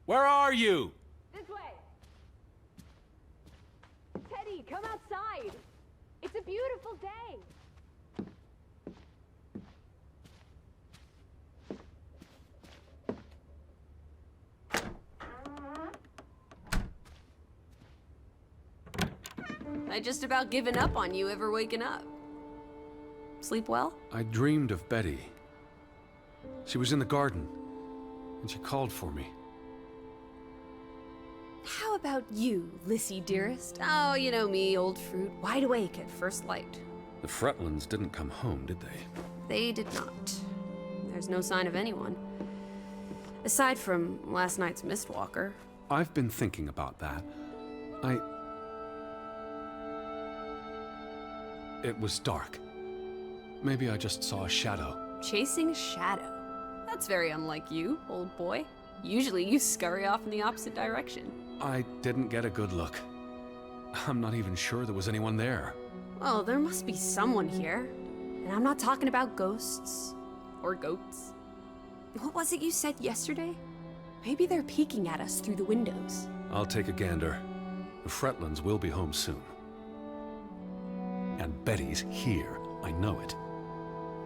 Where are you? This way. Teddy, come outside. It's a beautiful day. I just about given up on you ever waking up. Sleep well? I dreamed of Betty. She was in the garden, and she called for me. How about you, Lissy dearest? Oh, you know me, old fruit, wide awake at first light. The Fretlands didn't come home, did they? They did not. There's no sign of anyone. Aside from last night's Mistwalker. I've been thinking about that. It was dark. Maybe I just saw a shadow. Chasing a shadow? That's very unlike you, old boy. Usually you scurry off in the opposite direction. I didn't get a good look. I'm not even sure there was anyone there. Well, there must be someone here. And I'm not talking about ghosts. Or goats. What was it you said yesterday? Maybe they're peeking at us through the windows. I'll take a gander. The Fretlands will be home soon. And Betty's here. I know it.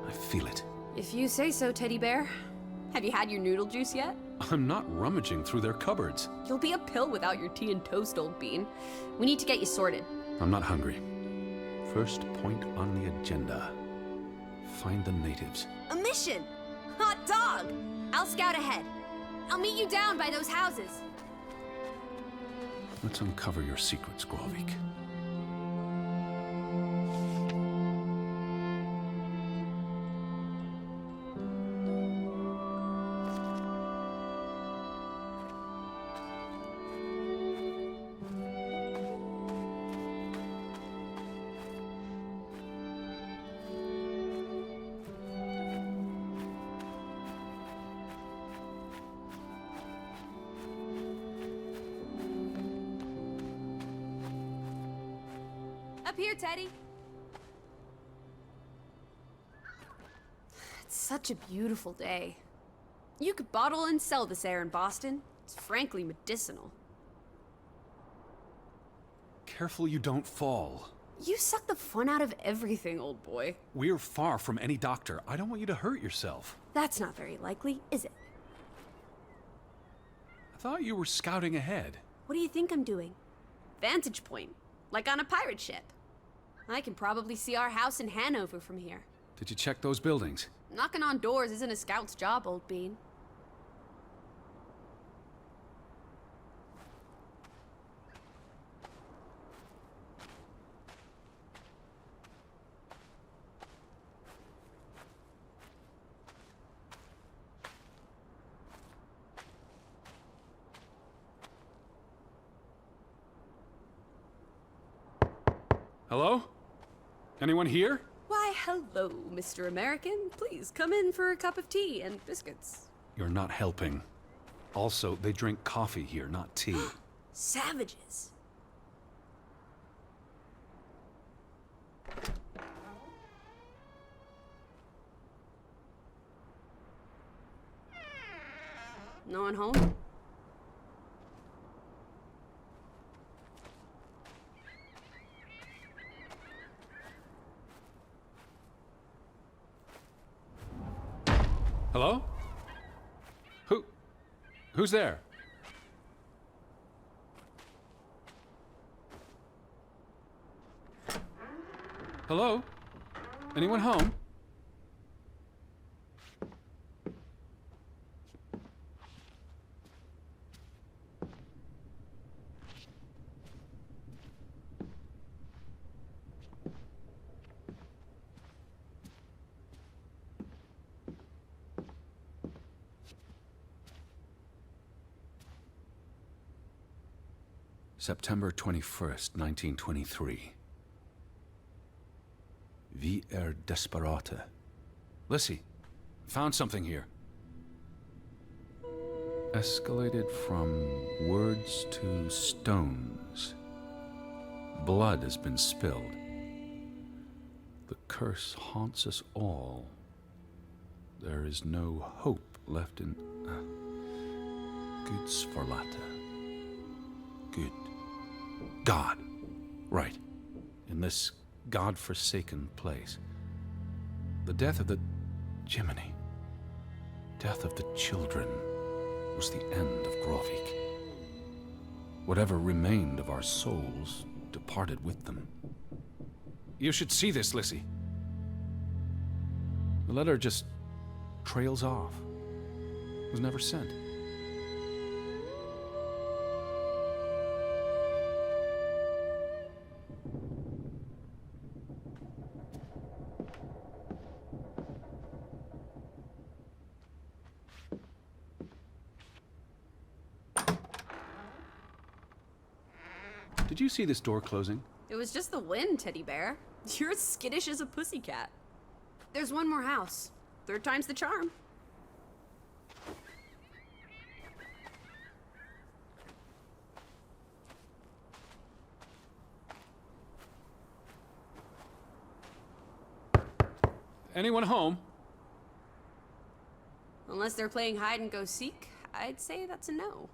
I feel it. If you say so, teddy bear. Have you had your noodle juice yet? I'm not rummaging through their cupboards. You'll be a pill without your tea and toast, old bean. We need to get you sorted. I'm not hungry. First point on the agenda. Find the natives. A mission! Hot dog! I'll scout ahead. I'll meet you down by those houses. Let's uncover your secrets, Grovik. Up here, Teddy. It's such a beautiful day. You could bottle and sell this air in Boston. It's frankly medicinal. Careful you don't fall. You suck the fun out of everything, old boy. We're far from any doctor. I don't want you to hurt yourself. That's not very likely, is it? I thought you were scouting ahead. What do you think I'm doing? Vantage point, like on a pirate ship. I can probably see our house in Hanover from here. Did you check those buildings? Knocking on doors isn't a scout's job, old bean. Hello? Anyone here? Why, hello, Mr. American. Please come in for a cup of tea and biscuits. You're not helping. Also, they drink coffee here, not tea. Savages. No one home? Hello? Who's there? Hello? Anyone home? September 21st, 1923. Vi desperate. Lissy, found something here. Escalated from words to stones. Blood has been spilled. The curse haunts us all. There is no hope left in... Gudsforlatte. Good. God. Right. In this God-forsaken place. The death of the... Jiminy. Death of the children was the end of Grovik. Whatever remained of our souls departed with them. You should see this, Lissy. The letter just trails off. Was never sent. Did you see this door closing? It was just the wind, teddy bear. You're as skittish as a pussycat. There's one more house. Third time's the charm. Anyone home? Unless they're playing hide and go seek, I'd say that's a no.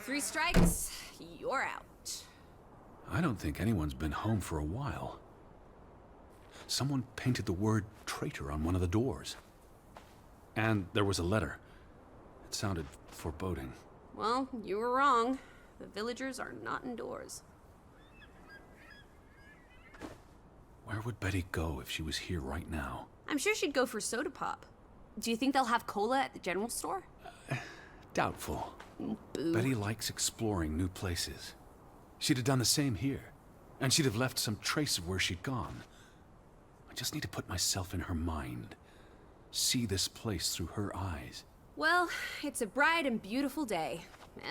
Three strikes, you're out. I don't think anyone's been home for a while. Someone painted the word traitor on one of the doors. And there was a letter. It sounded foreboding. Well, you were wrong. The villagers are not indoors. Where would Betty go if she was here right now? I'm sure she'd go for soda pop. Do you think they'll have cola at the general store? Doubtful. Boo. Betty likes exploring new places. She'd have done the same here. And she'd have left some trace of where she'd gone. I just need to put myself in her mind. See this place through her eyes. Well, it's a bright and beautiful day,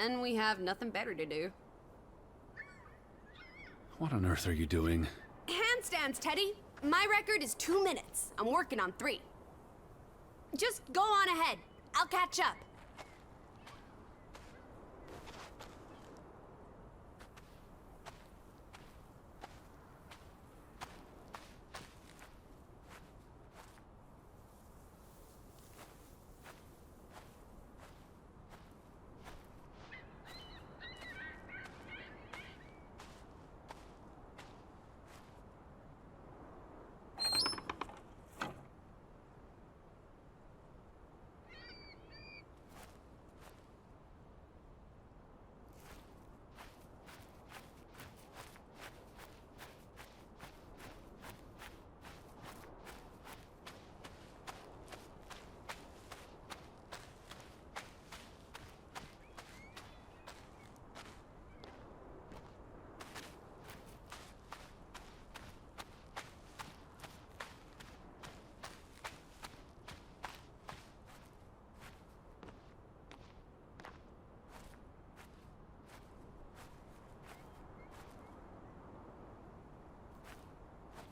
and we have nothing better to do. What on earth are you doing? Handstands, Teddy. My record is 2 minutes. I'm working on 3. Just go on ahead. I'll catch up.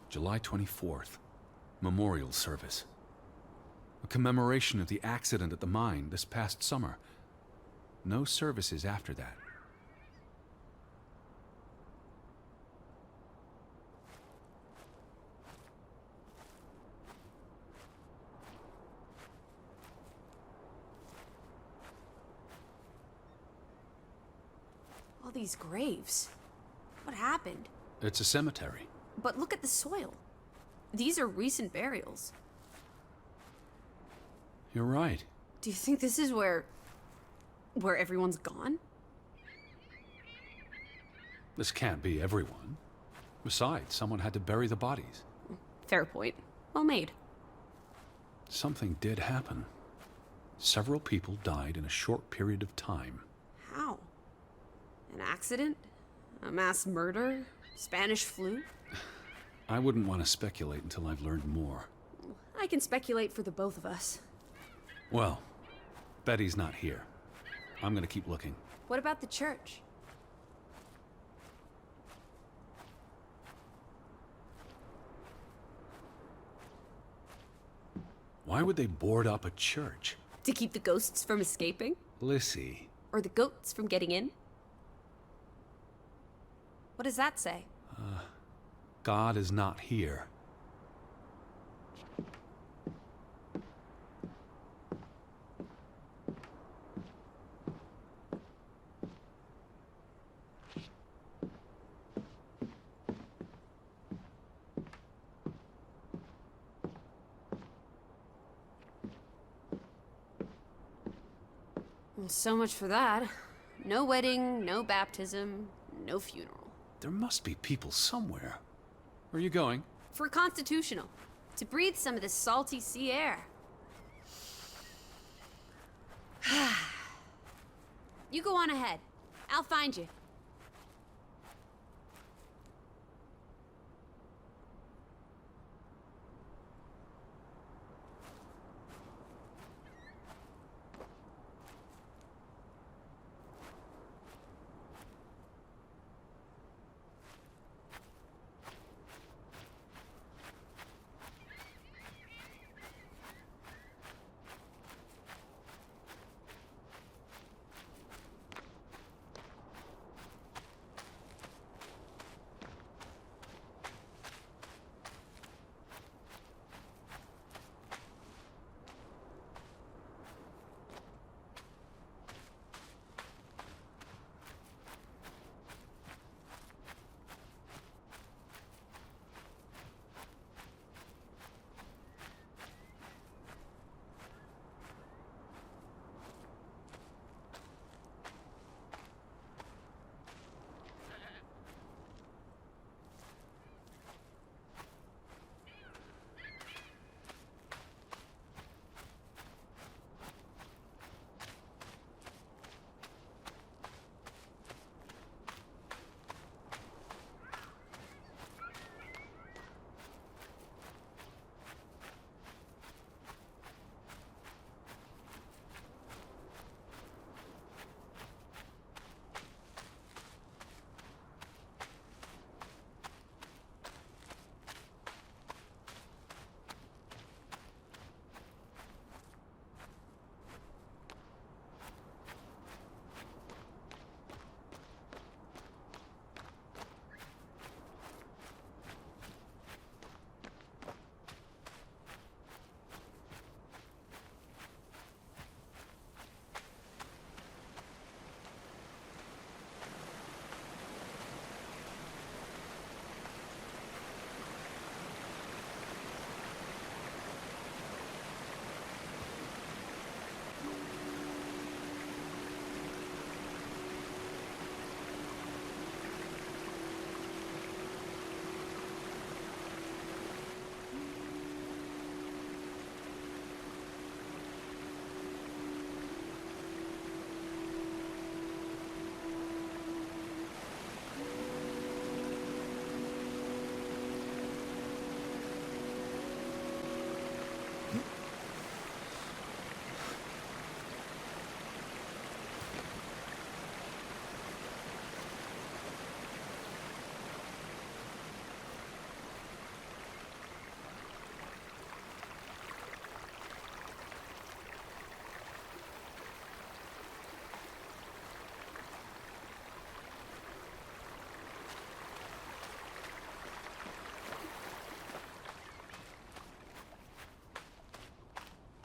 July 24th. Memorial service. A commemoration of the accident at the mine this past summer. No services after that. All these graves. What happened? It's a cemetery. But look at the soil. These are recent burials. You're right. Do you think this is where everyone's gone? This can't be everyone. Besides, someone had to bury the bodies. Fair point. Well made. Something did happen. Several people died in a short period of time. How? An accident? A mass murder? Spanish flu? I wouldn't want to speculate until I've learned more. I can speculate for the both of us. Well, Betty's not here. I'm gonna keep looking. What about the church? Why would they board up a church? To keep the ghosts from escaping? Lissy. Or the goats from getting in? What does that say? God is not here. Well, so much for that. No wedding, no baptism, no funeral. There must be people somewhere. Where are you going? For constitutional. To breathe some of this salty sea air. You go on ahead. I'll find you.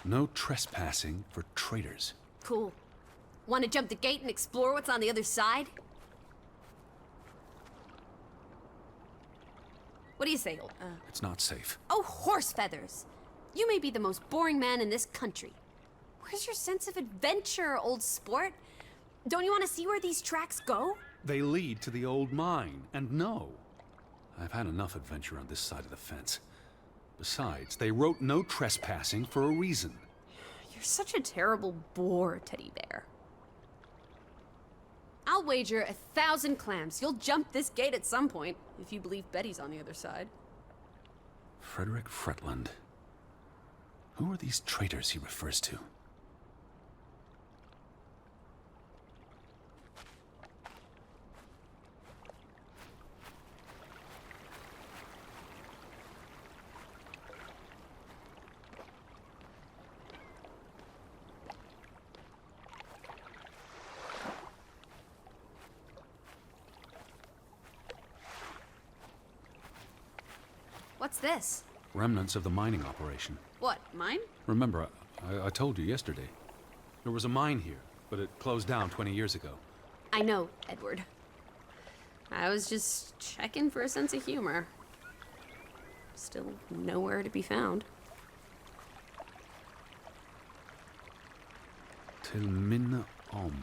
No trespassing for traitors. Cool. Want to jump the gate and explore what's on the other side? What do you say, It's not safe. Oh, horse feathers! You may be the most boring man in this country. Where's your sense of adventure, old sport? Don't you want to see where these tracks go? They lead to the old mine, and no. I've had enough adventure on this side of the fence. Besides, they wrote no trespassing for a reason. You're such a terrible bore, Teddy Bear. I'll wager 1,000 clams you'll jump this gate at some point, if you believe Betty's on the other side. Frederick Fretland. Who are these traitors he refers to? What's this? Remnants of the mining operation. What, mine? Remember, I told you yesterday. There was a mine here, but it closed down 20 years ago. I know, Edward. I was just checking for a sense of humor. Still nowhere to be found. Till Minna Om.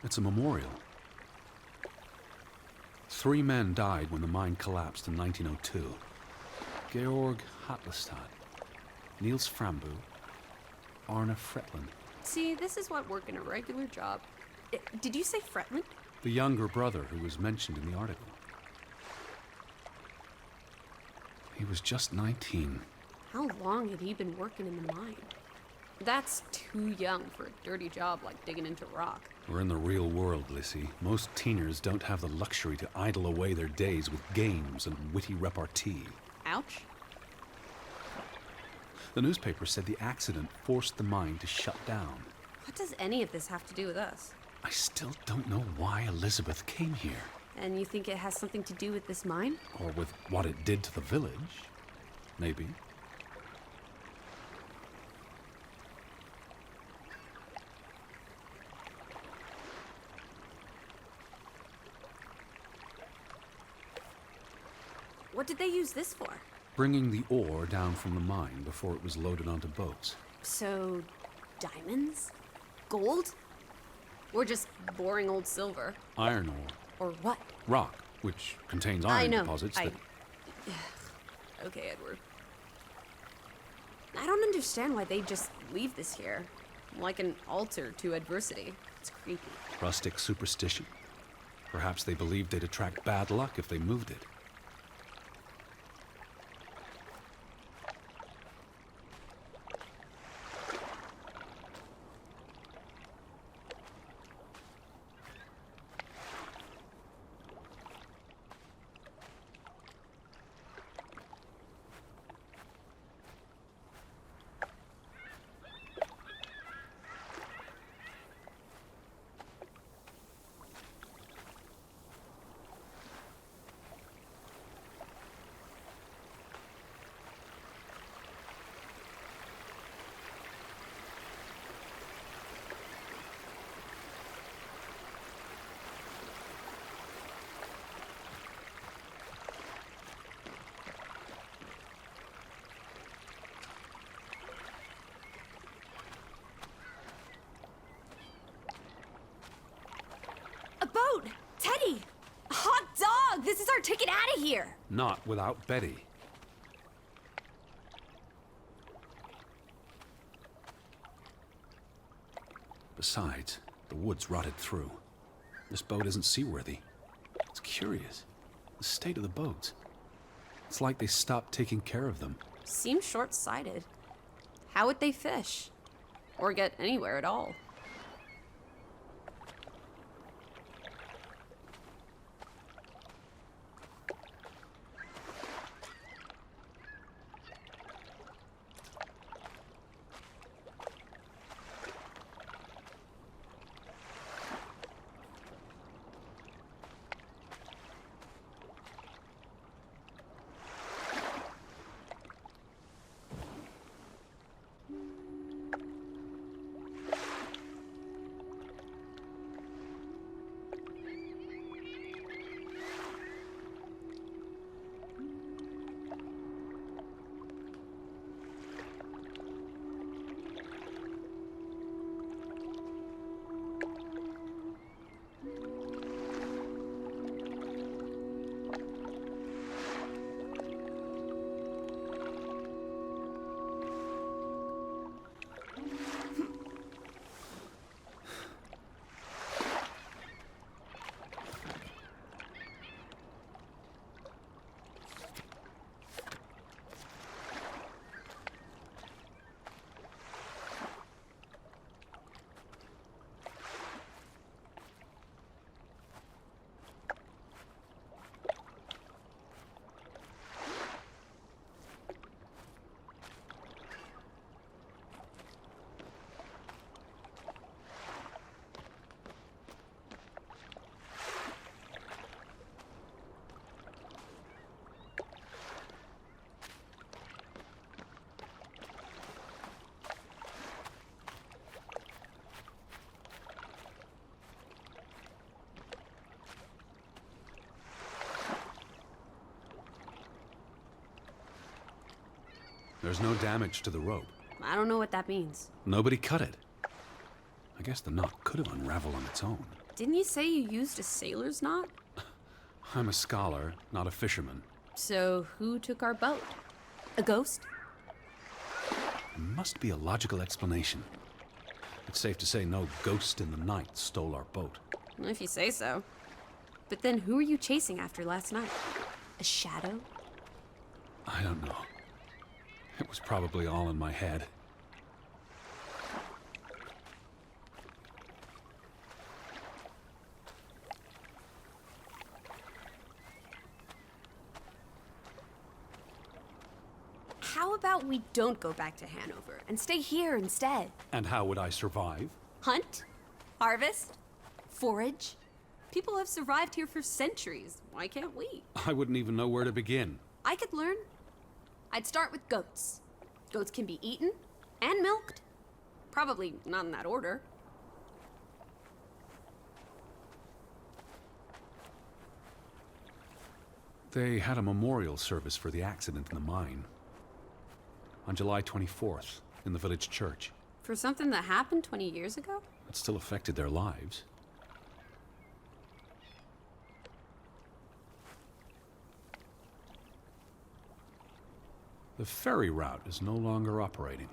It's a memorial. 3 men died when the mine collapsed in 1902. Georg Hatlestad, Niels Frambu, Arne Fretland. See, this is what working a regular job. Did you say Fretland? The younger brother who was mentioned in the article. He was just 19. How long had he been working in the mine? That's too young for a dirty job like digging into rock. We're in the real world, Lissy. Most teeners don't have the luxury to idle away their days with games and witty repartee. Ouch. The newspaper said the accident forced the mine to shut down. What does any of this have to do with us? I still don't know why Elizabeth came here. And you think it has something to do with this mine? Or with what it did to the village. Maybe. What did they use this for? Bringing the ore down from the mine before it was loaded onto boats. So, diamonds? Gold? Or just boring old silver? Iron ore. Or what? Rock, which contains I iron know. deposits that... Okay, Edward. I don't understand why they just leave this here. Like an altar to adversity. It's creepy. Rustic superstition. Perhaps they believed they'd attract bad luck if they moved it. A boat! Teddy! A hot dog! This is our ticket out of here! Not without Betty. Besides, the wood's rotted through. This boat isn't seaworthy. It's curious. The state of the boats. It's like they stopped taking care of them. Seems short-sighted. How would they fish? Or get anywhere at all? There's no damage to the rope. I don't know what that means. Nobody cut it. I guess the knot could have unraveled on its own. Didn't you say you used a sailor's knot? I'm a scholar, not a fisherman. So who took our boat? A ghost? There must be a logical explanation. It's safe to say no ghost in the night stole our boat. If you say so. But then who were you chasing after last night? A shadow? I don't know. It was probably all in my head. How about we don't go back to Hanover and stay here instead? And how would I survive? Hunt? Harvest? Forage? People have survived here for centuries. Why can't we? I wouldn't even know where to begin. I could learn. I'd start with goats. Goats can be eaten and milked. Probably not in that order. They had a memorial service for the accident in the mine. On July 24th, in the village church. For something that happened 20 years ago? It still affected their lives. The ferry route is no longer operating.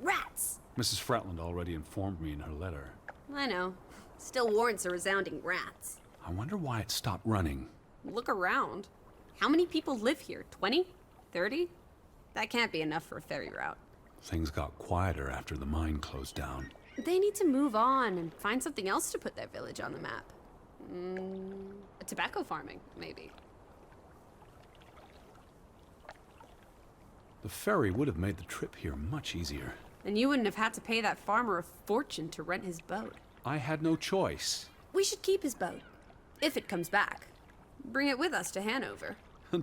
Rats! Mrs. Fretland already informed me in her letter. I know. Still warrants a resounding rats. I wonder why it stopped running. Look around. How many people live here? 20? 30? That can't be enough for a ferry route. Things got quieter after the mine closed down. They need to move on and find something else to put their village on the map. Tobacco farming, maybe. The ferry would have made the trip here much easier. And you wouldn't have had to pay that farmer a fortune to rent his boat. I had no choice. We should keep his boat, if it comes back. Bring it with us to Hanover.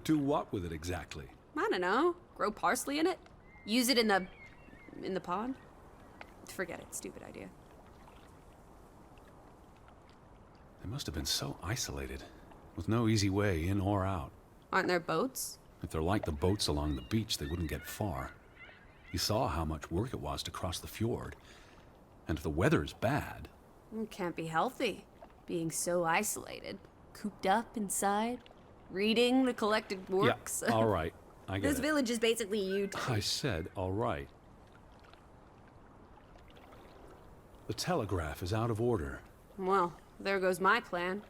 Do what with it exactly? I don't know. Grow parsley in it? Use it in the pond? Forget it. Stupid idea. They must have been so isolated, with no easy way in or out. Aren't there boats? If they're like the boats along the beach, they wouldn't get far. You saw how much work it was to cross the fjord. And if the weather's bad... It can't be healthy, being so isolated. Cooped up inside, reading the collected works. Yeah, all right. I get This it. village is basically you two. I said, all right. The telegraph is out of order. Well, there goes my plan.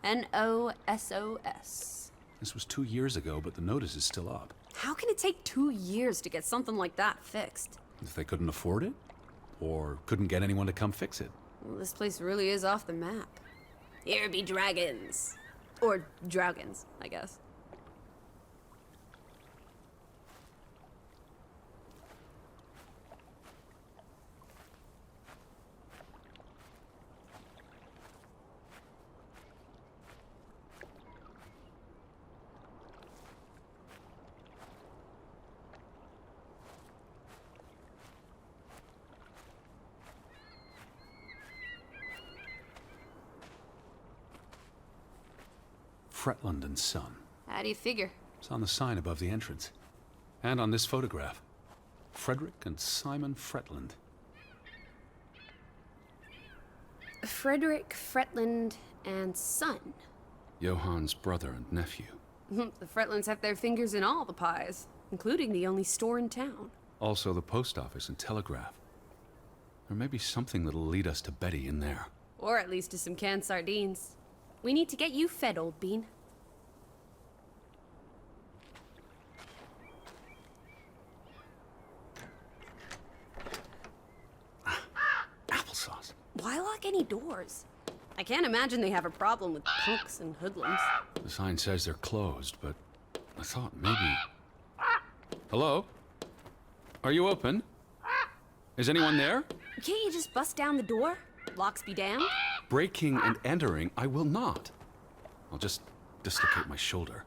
NOSOS. This was 2 years ago, but the notice is still up. How can it take 2 years to get something like that fixed? If they couldn't afford it? Or couldn't get anyone to come fix it? Well, this place really is off the map. Here be dragons. Or Draugans, I guess. Fretland and Son. How do you figure? It's on the sign above the entrance. And on this photograph. Frederick and Simon Fretland. Frederick, Fretland, and Son. Johann's brother and nephew. The Fretlands have their fingers in all the pies, including the only store in town. Also the post office and telegraph. There may be something that'll lead us to Betty in there. Or at least to some canned sardines. We need to get you fed, old bean. Applesauce. Why lock any doors? I can't imagine they have a problem with punks and hoodlums. The sign says they're closed, but I thought maybe... Hello? Are you open? Is anyone there? Can't you just bust down the door? Locks be damned. Breaking and entering, I will not. I'll just dislocate my shoulder.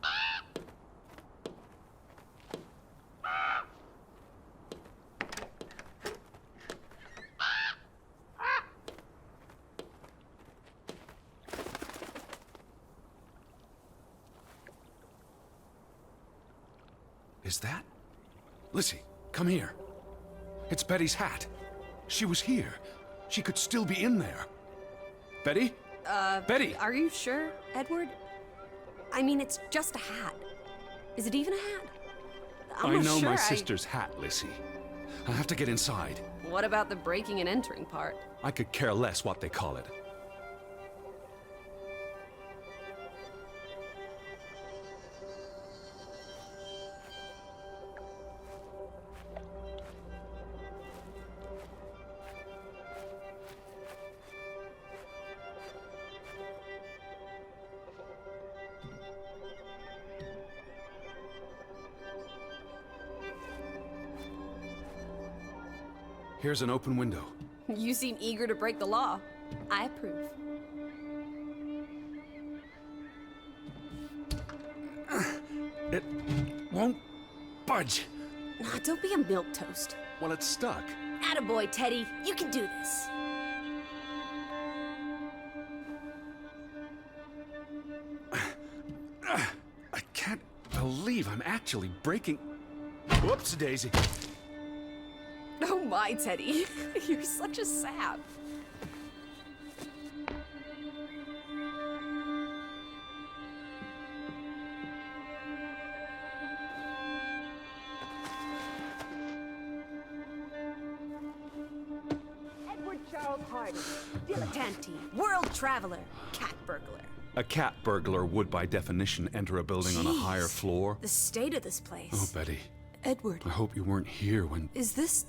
Is that? Lizzie, Come here. It's Betty's hat. She was here. She could still be in there. Betty? Betty! Are you sure, Edward? I mean, it's just a hat. Is it even a hat? I'm I not know sure my sister's hat, Lissy. I have to get inside. What about the breaking and entering part? I could care less what they call it. Here's an open window. You seem eager to break the law. I approve. It won't budge. Nah, don't be a milquetoast. Well, it's stuck. Attaboy, Teddy. You can do this. I can't believe I'm actually breaking... Whoops, Daisy. Oh my, Teddy. You're such a sap. Edward Charles Hardy, Dilettante, world traveler, cat burglar. A cat burglar would, by definition, enter a building on a higher Jeez. floor. The state of this place. Oh, Betty. Edward, I hope you weren't here when... is this...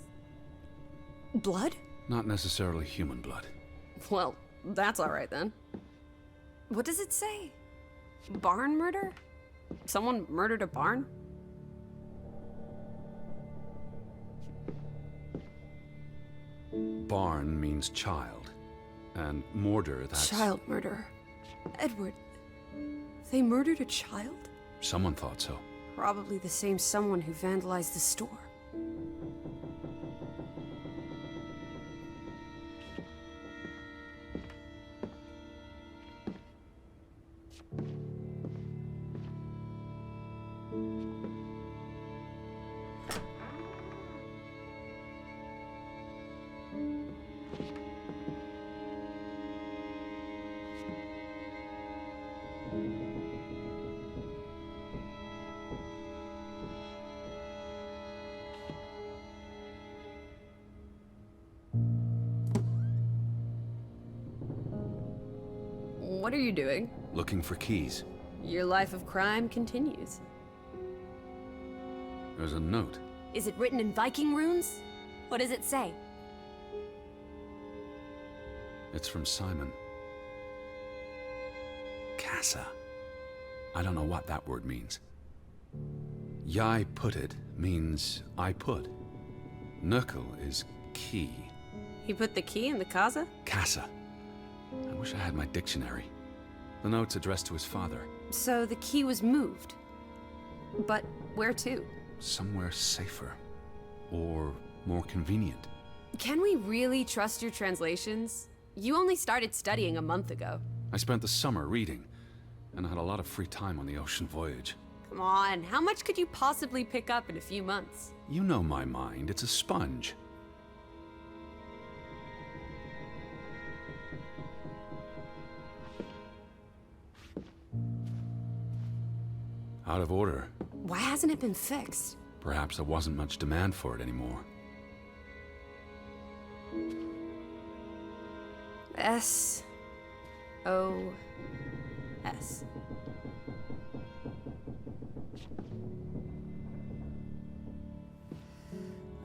blood? Not necessarily human blood. Well, that's all right then. What does it say? Barn murder? Someone murdered a barn? Barn means child. And mortar, that's... Child murder. Edward, they murdered a child? Someone thought so. Probably the same someone who vandalized the store. What are you doing? Looking for keys. Your life of crime continues. There's a note. Is it written in Viking runes? What does it say? It's from Simon. Casa. I don't know what that word means. Yai put it means I put. Knuckle is key. He put the key in the casa? Casa. I wish I had my dictionary. The note's addressed to his father. So the key was moved. But where to? Somewhere safer. Or more convenient. Can we really trust your translations? You only started studying a month ago. I spent the summer reading, and I had a lot of free time on the ocean voyage. Come on, how much could you possibly pick up in a few months? You know my mind, it's a sponge. Out of order. Why hasn't it been fixed? Perhaps there wasn't much demand for it anymore. S-O-S.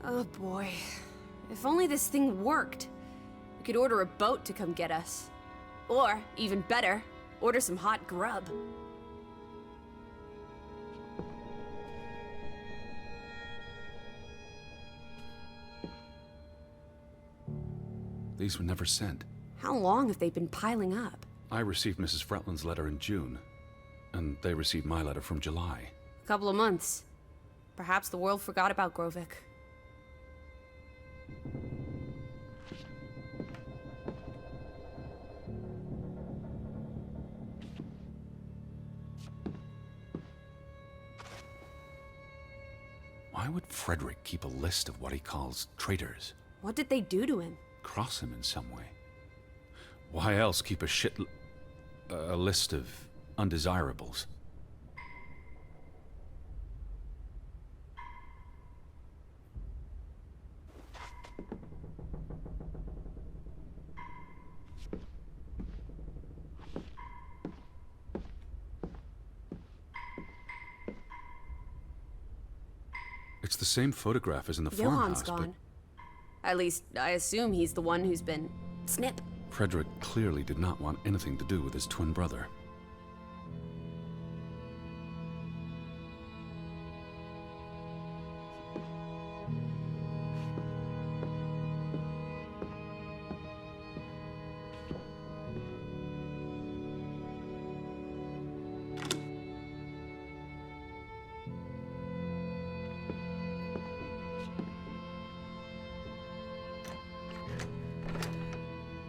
Oh boy. If only this thing worked. We could order a boat to come get us. Or, even better, order some hot grub. These were never sent. How long have they been piling up? I received Mrs. Fretland's letter in June, and they received my letter from July. A couple of months. Perhaps the world forgot about Grovik. Why would Frederick keep a list of what he calls traitors? What did they do to him? Cross him in some way. Why else keep a list of undesirables? It's the same photograph as in the farmhouse, Johan's gone. At least, I assume he's the one who's been... Snip! Frederick clearly did not want anything to do with his twin brother.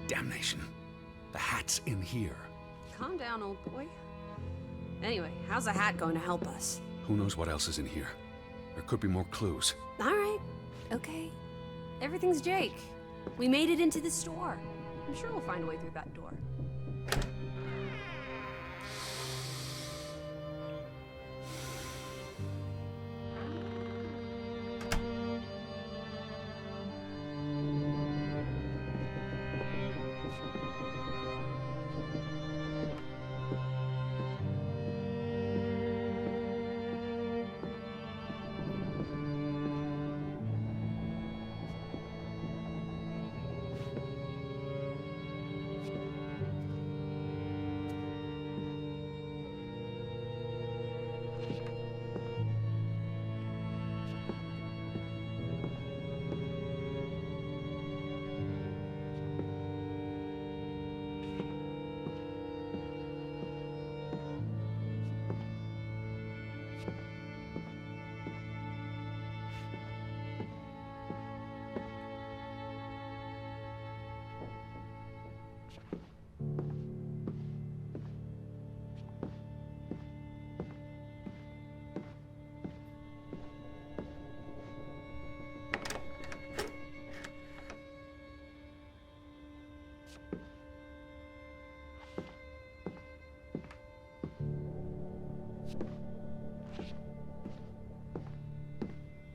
Damnation. The hat's in here. Calm down, old boy. Anyway, how's a hat going to help us? Who knows what else is in here? There could be more clues. Alright, okay. Everything's Jake. We made it into the store. I'm sure we'll find a way through that door.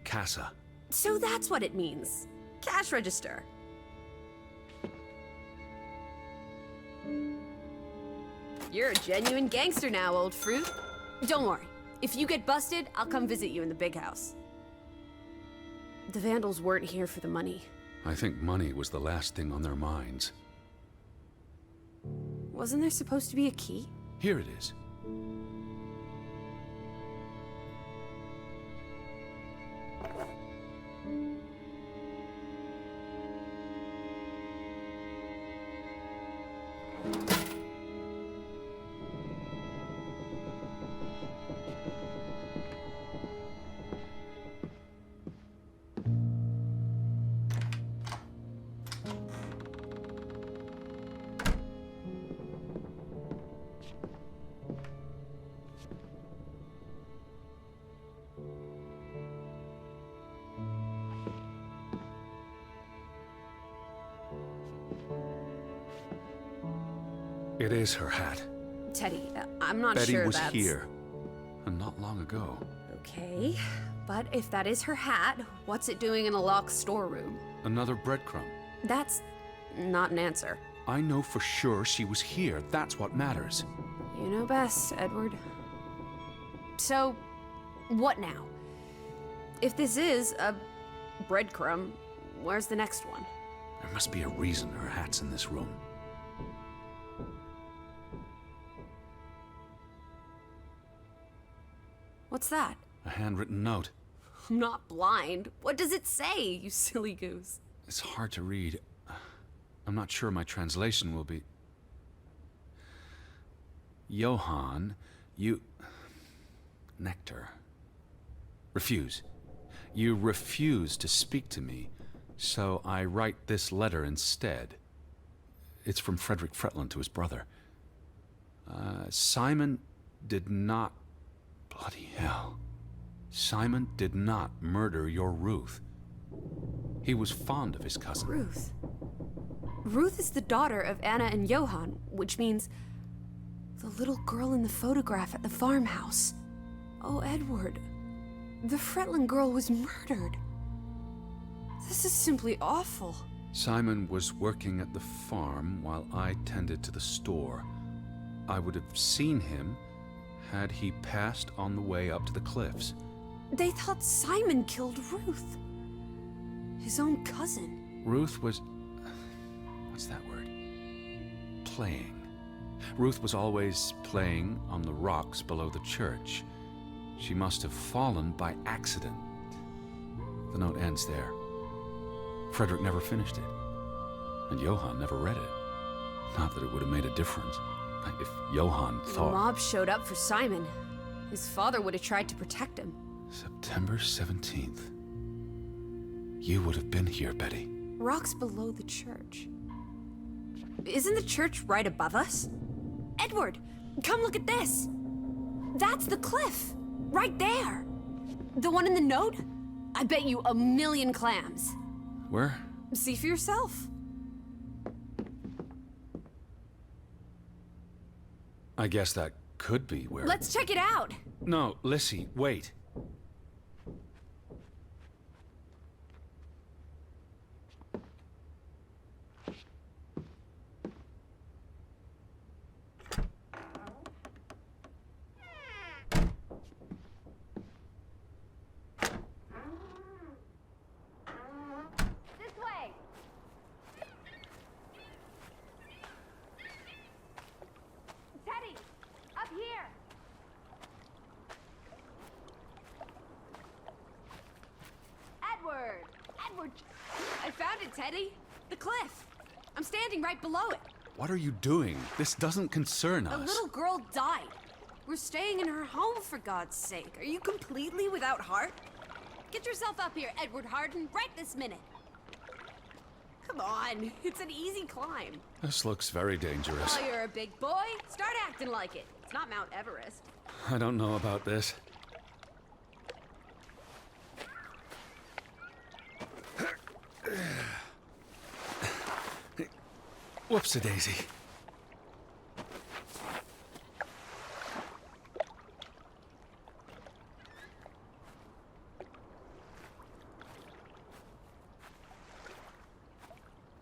Casa. So that's what it means. Cash register. You're a genuine gangster now, old fruit. Don't worry. If you get busted, I'll come visit you in the big house. The vandals weren't here for the money. I think money was the last thing on their minds. Wasn't there supposed to be a key? Here it is. It is her hat. Teddy, I'm not Betty sure was that's... here, and not long ago. Okay, but if that is her hat, what's it doing in a locked storeroom? Another breadcrumb. That's not an answer. I know for sure she was here. That's what matters. You know best, Edward. So, what now? If this is a breadcrumb, where's the next one? There must be a reason her hat's in this room. What's that? A handwritten note. I'm not blind. What does it say, you silly goose? It's hard to read. I'm not sure my translation will be... Johann, you... Nectar. Refuse. You refuse to speak to me, so I write this letter instead. It's from Frederick Fretland to his brother. Simon did not... Bloody hell. Simon did not murder your Ruth. He was fond of his cousin. Ruth. Ruth is the daughter of Anna and Johann, which means the little girl in the photograph at the farmhouse. Oh, Edward. The Fretland girl was murdered. This is simply awful. Simon was working at the farm while I tended to the store. I would have seen him had he passed on the way up to the cliffs. They thought Simon killed Ruth. His own cousin. Ruth was... what's that word? Playing. Ruth was always playing on the rocks below the church. She must have fallen by accident. The note ends there. Frederick never finished it. And Johann never read it. Not that it would have made a difference. If Johann The thought... mob showed up for Simon. His father would have tried to protect him. September 17th. You would have been here, Betty. Rocks below the church. Isn't the church right above us? Edward, come look at this. That's the cliff. Right there. The one in the note? I bet you 1,000,000 clams. Where? See for yourself. I guess that could be where... Let's check it out. No, Lissy, wait. This way. Teddy, up here. Edward. Edward. I found it, Teddy. The cliff. I'm standing right below it. What are you doing? This doesn't concern us. A little girl died. We're staying in her home, for God's sake. Are you completely without heart? Get yourself up here, Edward Harden, right this minute. Come on, it's an easy climb. This looks very dangerous. Oh, you're a big boy. Start acting like it. It's not Mount Everest. I don't know about this. Whoops-a-daisy.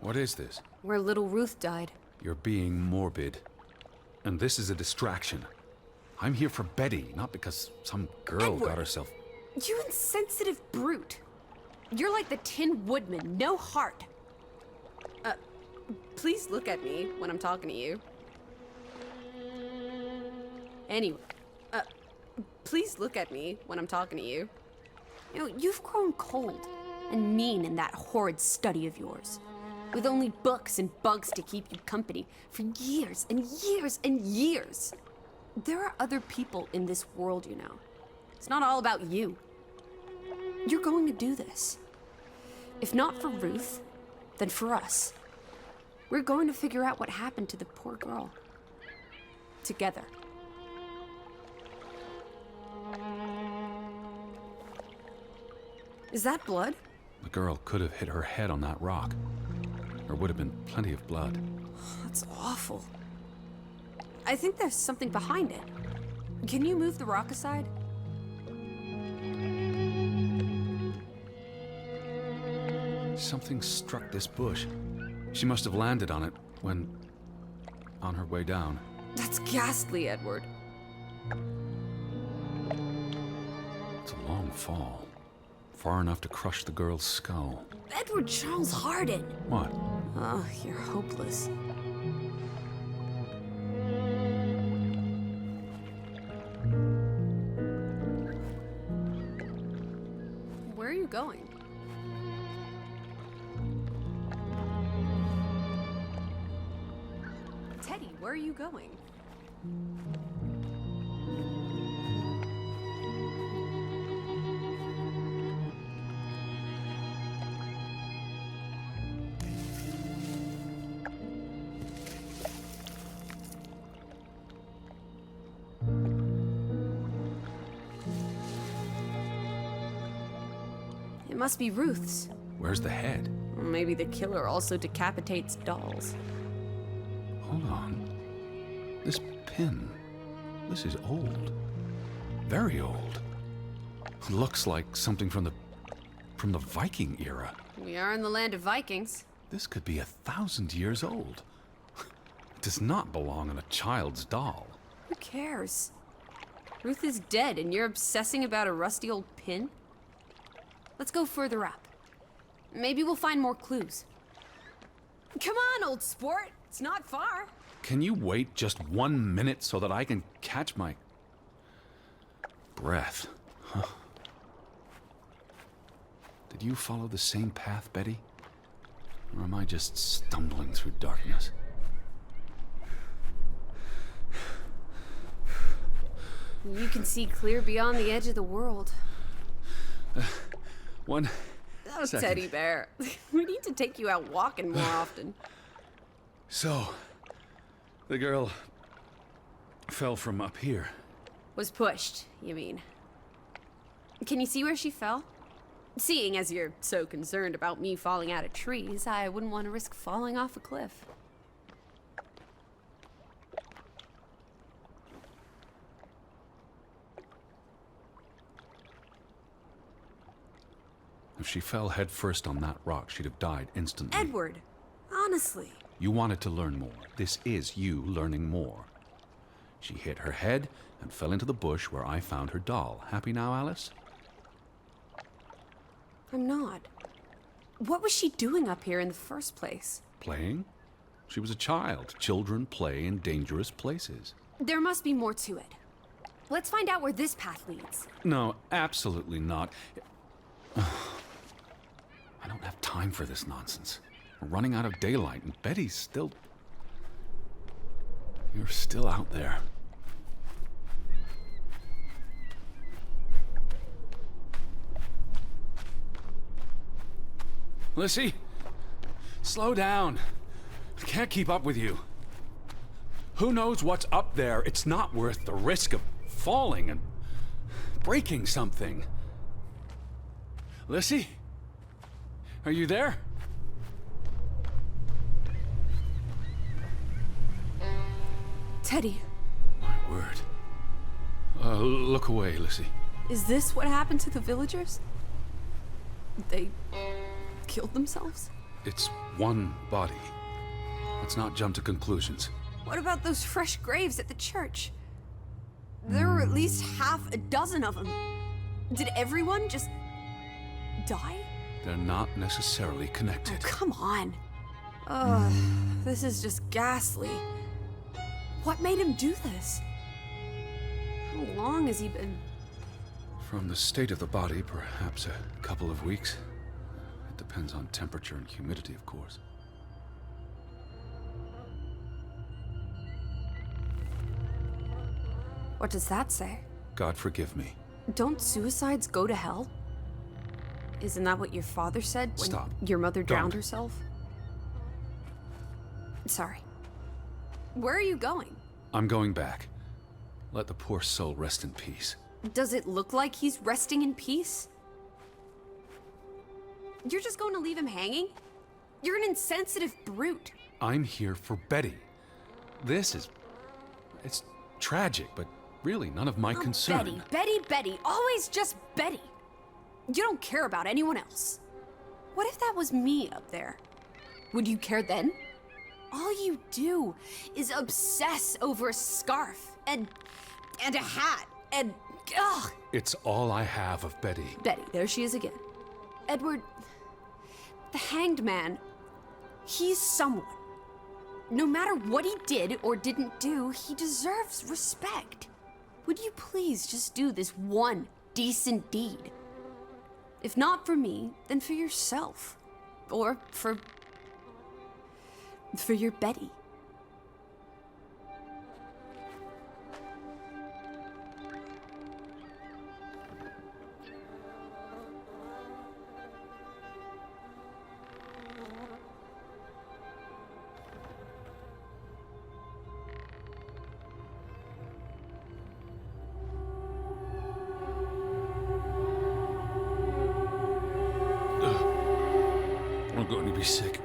What is this? Where little Ruth died. You're being morbid. And this is a distraction. I'm here for Betty, not because some girl Edward. got herself... You insensitive brute. You're like the Tin Woodman, no heart. Please look at me when I'm talking to you. Anyway, please look at me when I'm talking to you. You know, you've grown cold and mean in that horrid study of yours, with only books and bugs to keep you company for years and years and years. There are other people in this world, you know. It's not all about you. You're going to do this. If not for Ruth, then for us. We're going to figure out what happened to the poor girl. Together. Is that blood? The girl could have hit her head on that rock. There would have been plenty of blood. That's awful. I think there's something behind it. Can you move the rock aside? Something struck this bush. She must have landed on it when... on her way down. That's ghastly, Edward. It's a long fall. Far enough to crush the girl's skull. Edward Charles Harden! What? Oh, you're hopeless. Where are you going? Teddy, where are you going? It must be Ruth's. Where's the head? Maybe the killer also decapitates dolls. Hold on. This pin. This is old. Very old. Looks like something from the Viking era. We are in the land of Vikings. This could be 1,000 years old. It does not belong on a child's doll. Who cares? Ruth is dead and you're obsessing about a rusty old pin? Let's go further up. Maybe we'll find more clues. Come on, old sport. It's not far. Can you wait just 1 minute so that I can catch my breath? Huh. Did you follow the same path, Betty? Or am I just stumbling through darkness? You can see clear beyond the edge of the world. One Oh, second. teddy bear. We need to take you out walking more often. So, the girl fell from up here. Was pushed, you mean. Can you see where she fell? Seeing as you're so concerned about me falling out of trees, I wouldn't want to risk falling off a cliff. If she fell headfirst on that rock, she'd have died instantly. Edward, honestly. You wanted to learn more. This is you learning more. She hit her head and fell into the bush where I found her doll. Happy now, Alice? I'm not. What was she doing up here in the first place? Playing? She was a child. Children play in dangerous places. There must be more to it. Let's find out where this path leads. No, absolutely not. I don't have time for this nonsense. We're running out of daylight, and Betty's still... You're still out there. Lissy, slow down. I can't keep up with you. Who knows what's up there? It's not worth the risk of falling and breaking something. Lissy? Are you there? Teddy, My word. Look away, Lissy. is this what happened to the villagers? They killed themselves? It's one body. Let's not jump to conclusions. What about those fresh graves at the church? There were at least half a dozen of them. Did everyone just die? They're not necessarily Oh, connected. come on. Ugh, this is just ghastly. What made him do this? How long has he been? From the state of the body, perhaps a couple of weeks. It depends on temperature and humidity, of course. What does that say? God forgive me. Don't suicides go to hell? Isn't that what your father said when Stop. your mother drowned Don't. herself? Sorry. Where are you going? I'm going back. Let the poor soul rest in peace. Does it look like he's resting in peace? You're just going to leave him hanging? You're an insensitive brute. I'm here for Betty. It's tragic, but really none of my Oh, concern. Betty, always just Betty. You don't care about anyone else. What if that was me up there? Would you care then? All you do is obsess over a scarf and a hat and ugh. It's all I have of Betty. Betty, there she is again. Edward, the hanged man, he's someone. No matter what he did or didn't do, he deserves respect. Would you please just do this one decent deed? If not for me, then for yourself. Or for your Betty. I'm going to be sick.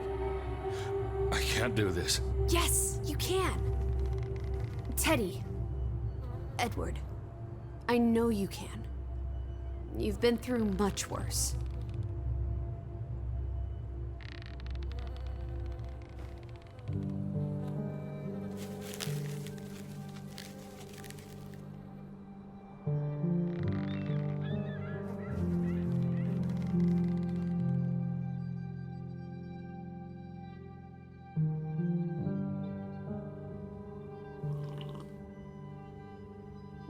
I can't do this. Yes, you can. Teddy. Edward. I know you can. You've been through much worse.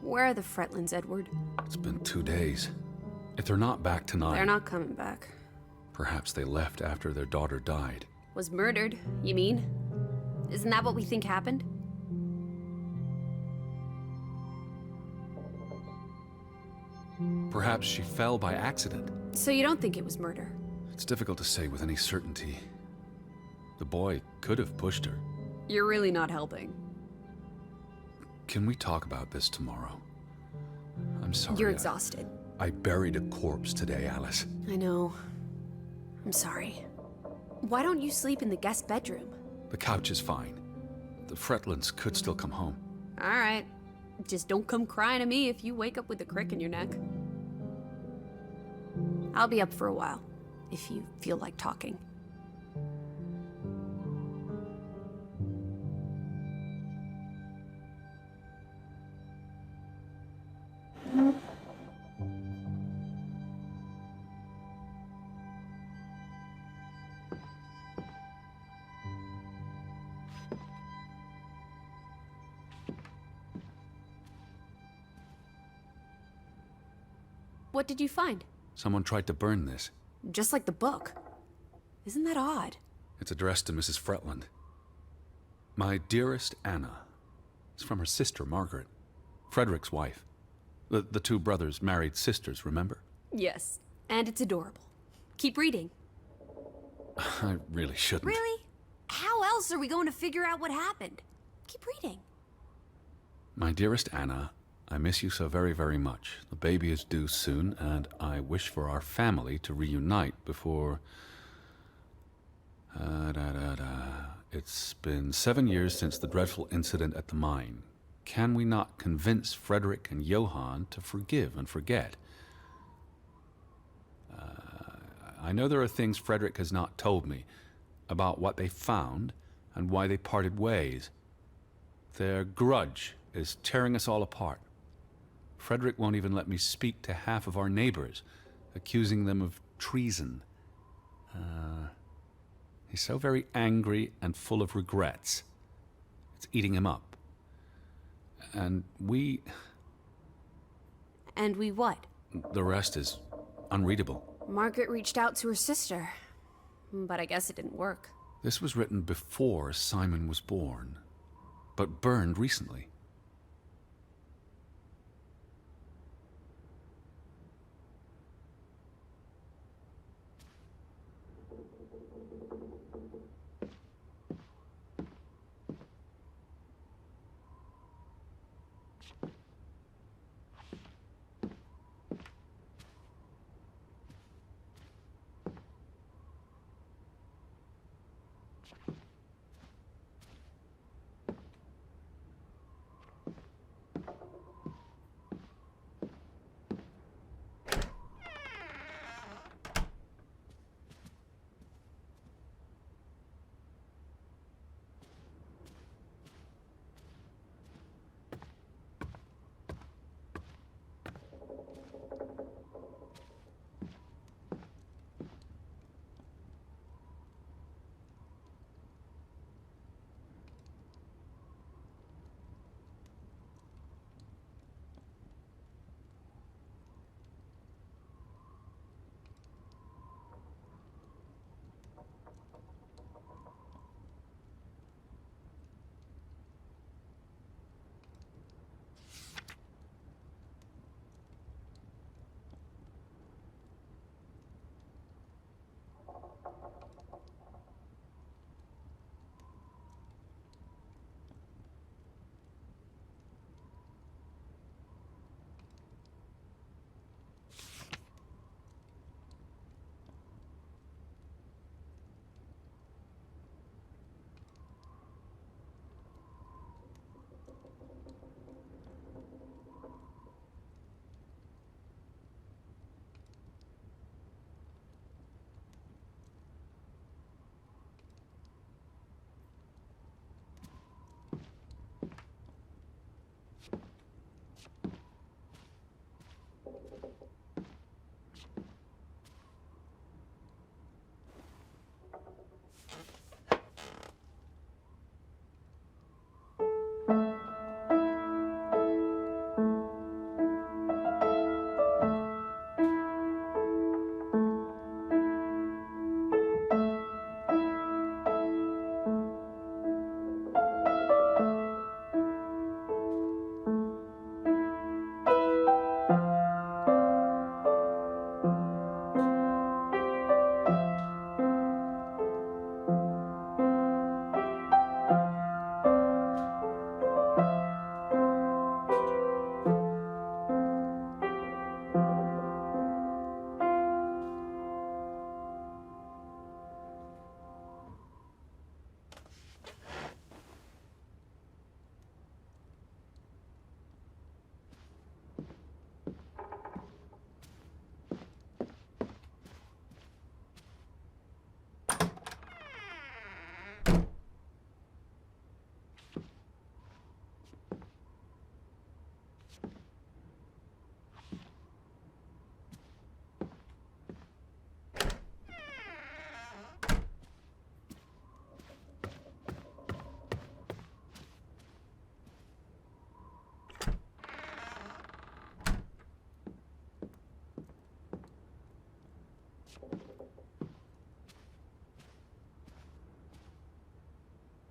Where are the Fretlands, Edward? It's been 2 days. If they're not back tonight... They're not coming back. Perhaps they left after their daughter died. Was murdered, you mean? Isn't that what we think happened? Perhaps she fell by accident. So you don't think it was murder? It's difficult to say with any certainty. The boy could have pushed her. You're really not helping. Can we talk about this tomorrow? I'm sorry. You're exhausted. I buried a corpse today, Alice. I know. I'm sorry. Why don't you sleep in the guest bedroom? The couch is fine. The Fretlands could still come home. All right. Just don't come crying to me if you wake up with a crick in your neck. I'll be up for a while, if you feel like talking. What did you find? Someone tried to burn this. Just like the book. Isn't that odd? It's addressed to Mrs. Fretland. My dearest Anna. It's from her sister, Margaret. Frederick's wife. The two brothers married sisters, remember? Yes, and it's adorable. Keep reading. I really shouldn't. Really? How else are we going to figure out what happened? Keep reading. My dearest Anna, I miss you so very, very much. The baby is due soon, and I wish for our family to reunite before... It's been 7 years since the dreadful incident at the mine. Can we not convince Frederick and Johann to forgive and forget? I know there are things Frederick has not told me about what they found and why they parted ways. Their grudge is tearing us all apart. Frederick won't even let me speak to half of our neighbors, accusing them of treason. He's so very angry and full of regrets. It's eating him up. And we... And we what? The rest is unreadable. Margaret reached out to her sister, but I guess it didn't work. This was written before Simon was born, but burned recently.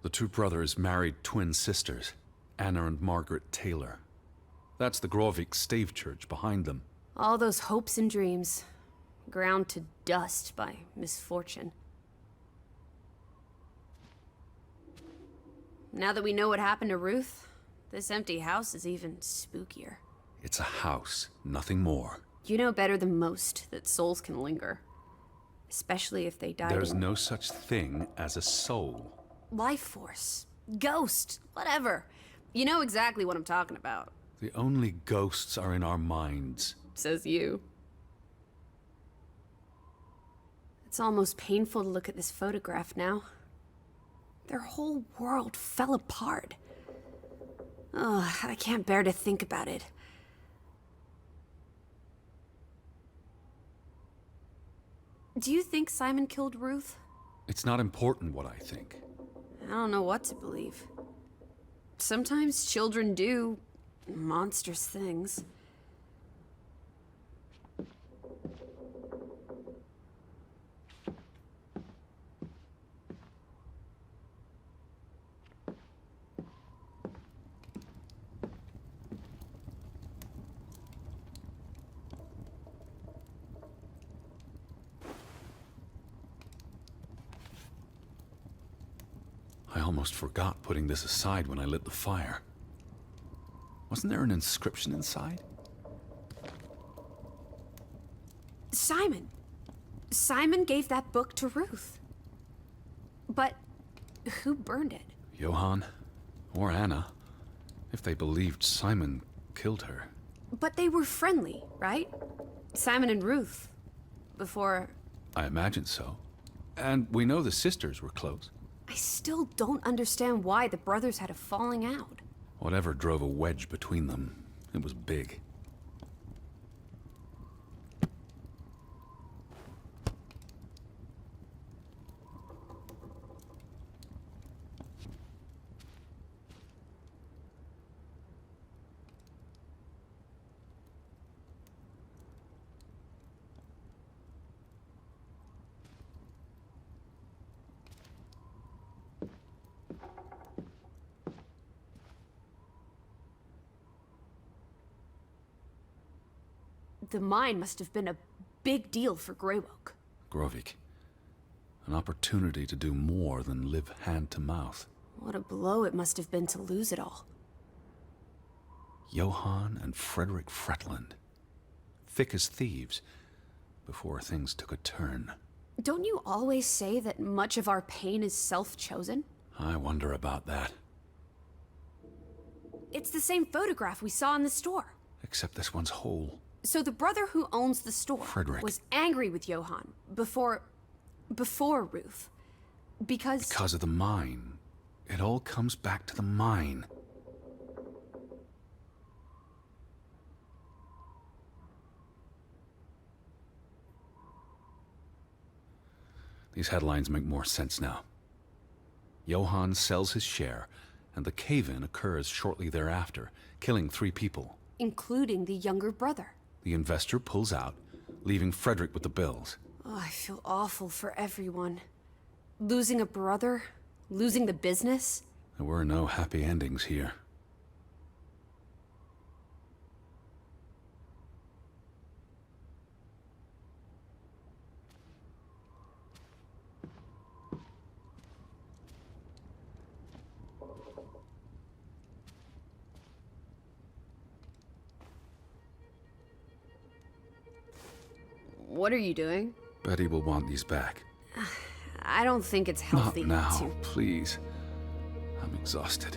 The two brothers married twin sisters, Anna and Margaret Taylor. That's the Grovik stave church behind them. All those hopes and dreams, ground to dust by misfortune. Now that we know what happened to Ruth, this empty house is even spookier. It's a house, nothing more. You know better than most that souls can linger. Especially if they die. There's no such thing as a soul. Life force, ghost, whatever. You know exactly what I'm talking about. The only ghosts are in our minds. Says you. It's almost painful to look at this photograph now. Their whole world fell apart. Ugh, I can't bear to think about it. Do you think Simon killed Ruth? It's not important what I think. I don't know what to believe. Sometimes children do monstrous things. I almost forgot putting this aside when I lit the fire. Wasn't there an inscription inside? Simon! Simon gave that book to Ruth. But who burned it? Johann or Anna, if they believed Simon killed her. But they were friendly, right? Simon and Ruth. Before... I imagine so. And we know the sisters were close. I still don't understand why the brothers had a falling out. Whatever drove a wedge between them, it was big. The mine must have been a big deal for Greywoke. Grovik. An opportunity to do more than live hand to mouth. What a blow it must have been to lose it all. Johann and Frederick Fretland. Thick as thieves, before things took a turn. Don't you always say that much of our pain is self-chosen? I wonder about that. It's the same photograph we saw in the store. Except this one's whole. So the brother who owns the store Frederick. was angry with Johann before Ruth. Because of the mine. It all comes back to the mine. These headlines make more sense now. Johann sells his share, and the cave-in occurs shortly thereafter, killing 3 people. Including the younger brother. The investor pulls out, leaving Frederick with the bills. Oh, I feel awful for everyone. Losing a brother, losing the business. There were no happy endings here. What are you doing? Betty will want these back. I don't think it's healthy Not now, to... please. I'm exhausted.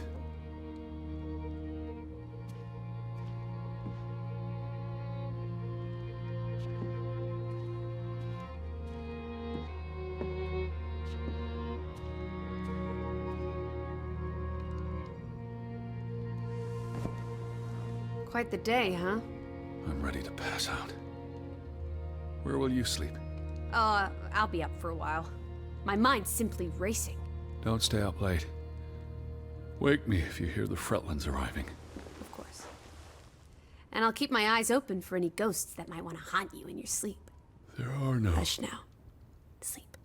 Quite the day, huh? I'm ready to pass out. Where will you sleep? I'll be up for a while. My mind's simply racing. Don't stay up late. Wake me if you hear the Fretlands arriving. Of course. And I'll keep my eyes open for any ghosts that might want to haunt you in your sleep. There are no... Hush now. Sleep.